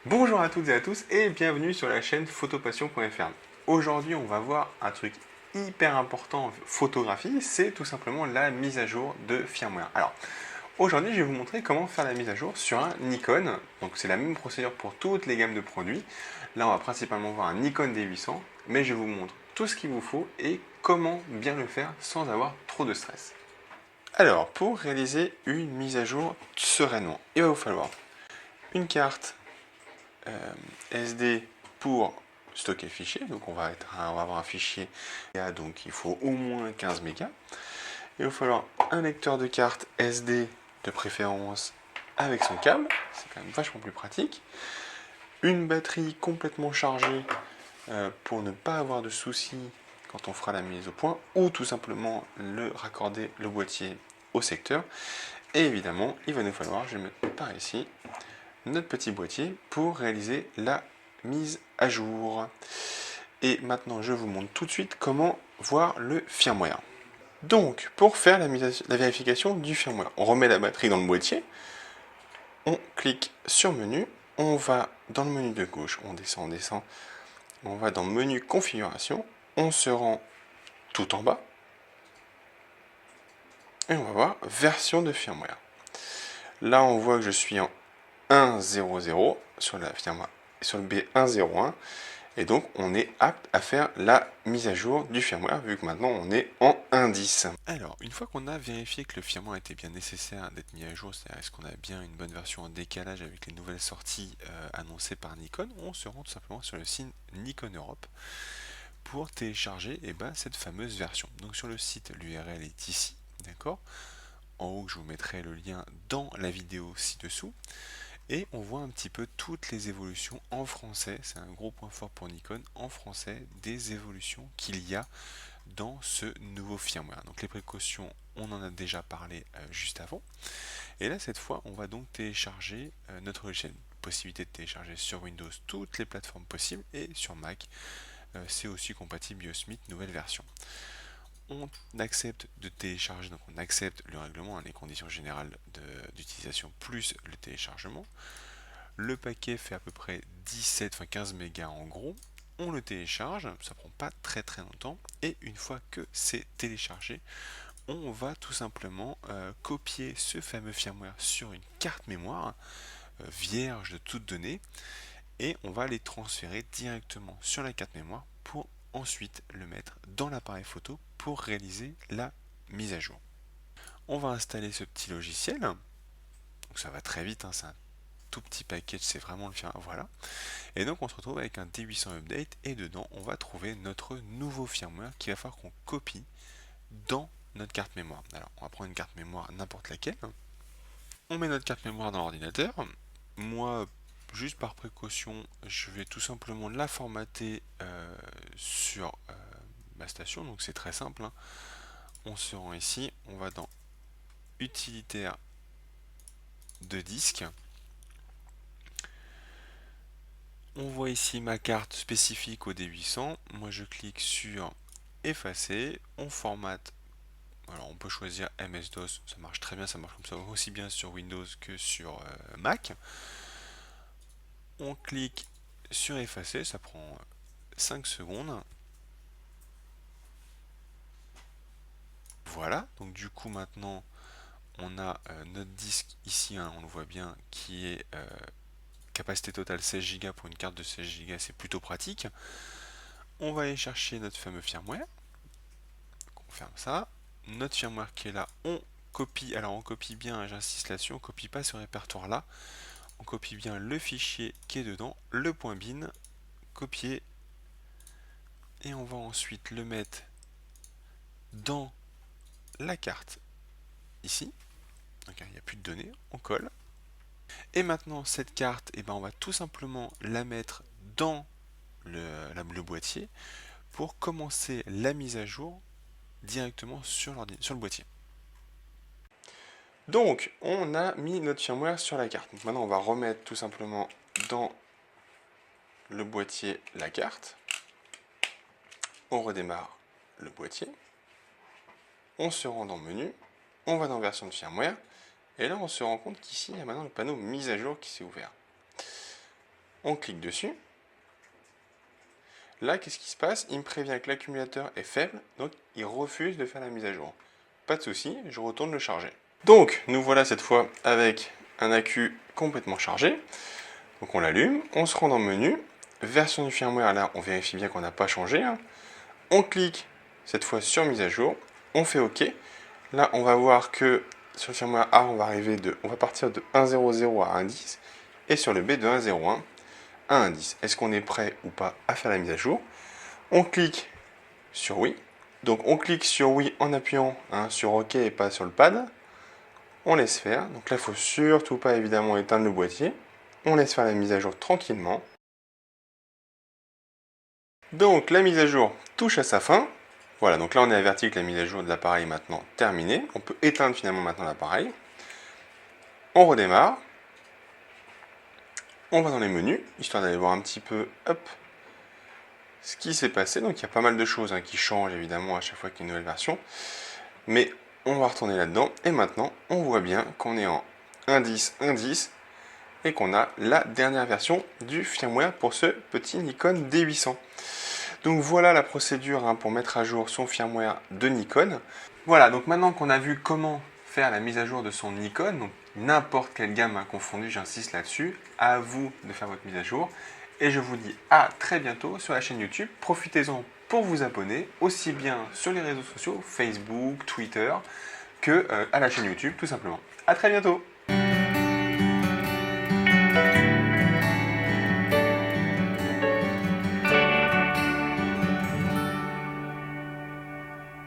Bonjour à toutes et à tous et bienvenue sur la chaîne photopassion.fr. Aujourd'hui on va voir un truc hyper important en photographie, c'est tout simplement la mise à jour de firmware. Alors aujourd'hui je vais vous montrer comment faire la mise à jour sur un Nikon, donc c'est la même procédure pour toutes les gammes de produits. Là on va principalement voir un Nikon D800, mais je vous montre tout ce qu'il vous faut et comment bien le faire sans avoir trop de stress. Alors pour réaliser une mise à jour sereinement, il va vous falloir une carte SD pour stocker le fichier. Donc on va avoir un fichier, donc il faut au moins 15 mégas. Il va falloir un lecteur de carte SD de préférence avec son câble, c'est quand même vachement plus pratique. Une batterie complètement chargée pour ne pas avoir de soucis quand on fera la mise au point, ou tout simplement le raccorder le boîtier au secteur. Et évidemment, il va nous falloir, je vais mettre par ici, notre petit boîtier pour réaliser la mise à jour. Et maintenant, je vous montre tout de suite comment voir le firmware. Donc, pour faire la vérification du firmware, on remet la batterie dans le boîtier, on clique sur menu, on va dans le menu de gauche, on descend, on va dans menu configuration, on se rend tout en bas, et on va voir version de firmware. Là, on voit que je suis en 1.0.0 sur la firmware, sur le B1.0.1, et donc on est apte à faire la mise à jour du firmware vu que maintenant on est en 1.10. Alors une fois qu'on a vérifié que le firmware était bien nécessaire d'être mis à jour, c'est-à-dire est-ce qu'on a bien une bonne version en décalage avec les nouvelles sorties annoncées par Nikon, on se rend tout simplement sur le site Nikon Europe pour télécharger cette fameuse version. Donc sur le site, l'URL est ici, d'accord. En haut, je vous mettrai le lien dans la vidéo ci-dessous. Et on voit un petit peu toutes les évolutions en français, c'est un gros point fort pour Nikon, en français, des évolutions qu'il y a dans ce nouveau firmware. Donc les précautions, on en a déjà parlé juste avant. Et là, cette fois, on va donc télécharger notre logiciel. Possibilité de télécharger sur Windows toutes les plateformes possibles et sur Mac, c'est aussi compatible Biosmith, nouvelle version. On accepte de télécharger, donc on accepte le règlement, les conditions générales d'utilisation plus le téléchargement. Le paquet fait à peu près 17, enfin 15 mégas en gros. On le télécharge, ça prend pas très longtemps. Et une fois que c'est téléchargé, on va tout simplement copier ce fameux firmware sur une carte mémoire vierge de toutes données. Et on va les transférer directement sur la carte mémoire pour ensuite le mettre dans l'appareil photo pour réaliser la mise à jour. On va installer ce petit logiciel. Donc ça va très vite, c'est un tout petit package, c'est vraiment le firmware. Voilà. Et donc on se retrouve avec un D800 Update et dedans on va trouver notre nouveau firmware qu'il va falloir qu'on copie dans notre carte mémoire. Alors on va prendre une carte mémoire n'importe laquelle. On met notre carte mémoire dans l'ordinateur. Moi, juste par précaution, je vais tout simplement la formater sur ma station. Donc c'est très simple. On se rend ici, on va dans utilitaire de disque. On voit ici ma carte spécifique au D800. Moi je clique sur effacer, on formate. Alors on peut choisir MS-DOS, ça marche très bien, ça marche comme ça aussi bien sur Windows que sur Mac. On clique sur effacer, ça prend 5 secondes. Voilà, donc du coup maintenant on a notre disque ici, on le voit bien, qui est capacité totale 16 Go pour une carte de 16 Go, c'est plutôt pratique. On va aller chercher notre fameux firmware. On ferme ça. Notre firmware qui est là, on copie. Alors on copie bien, j'insiste là-dessus, on copie pas ce répertoire là. On copie bien le fichier qui est dedans, le point bin, copier. Et on va ensuite le mettre dans la carte ici. Donc il n'y a plus de données, on colle. Et maintenant cette carte, on va tout simplement la mettre dans le boîtier pour commencer la mise à jour directement sur le boîtier. Donc, on a mis notre firmware sur la carte. Donc maintenant, on va remettre tout simplement dans le boîtier la carte. On redémarre le boîtier. On se rend dans menu. On va dans version de firmware. Et là, on se rend compte qu'ici, il y a maintenant le panneau mise à jour qui s'est ouvert. On clique dessus. Là, qu'est-ce qui se passe? Il me prévient que l'accumulateur est faible, donc il refuse de faire la mise à jour. Pas de souci, je retourne le charger. Donc, nous voilà cette fois avec un accu complètement chargé. Donc on l'allume, on se rend dans le menu, version du firmware, là on vérifie bien qu'on n'a pas changé. On clique cette fois sur mise à jour, on fait OK. Là on va voir que sur le firmware A, on va partir de 1.0.0 à 1.10 et sur le B de 1.0.1 à 1.10. Est-ce qu'on est prêt ou pas à faire la mise à jour? On clique sur oui. Donc on clique sur oui en appuyant sur OK et pas sur le pad. On laisse faire. Donc là, il ne faut surtout pas évidemment éteindre le boîtier. On laisse faire la mise à jour tranquillement. Donc la mise à jour touche à sa fin. Voilà, donc là on est averti que la mise à jour de l'appareil est maintenant terminée. On peut éteindre finalement maintenant l'appareil. On redémarre. On va dans les menus, histoire d'aller voir un petit peu ce qui s'est passé. Donc il y a pas mal de choses qui changent évidemment à chaque fois qu'il y a une nouvelle version. Mais on va retourner là-dedans. Et maintenant, on voit bien qu'on est en 1.10, 1.10 et qu'on a la dernière version du firmware pour ce petit Nikon D800. Donc voilà la procédure pour mettre à jour son firmware de Nikon. Voilà, donc maintenant qu'on a vu comment faire la mise à jour de son Nikon, donc n'importe quelle gamme confondue, j'insiste là-dessus, à vous de faire votre mise à jour. Et je vous dis à très bientôt sur la chaîne YouTube. Profitez-en pour vous abonner, aussi bien sur les réseaux sociaux, Facebook, Twitter, que à la chaîne YouTube, tout simplement. À très bientôt!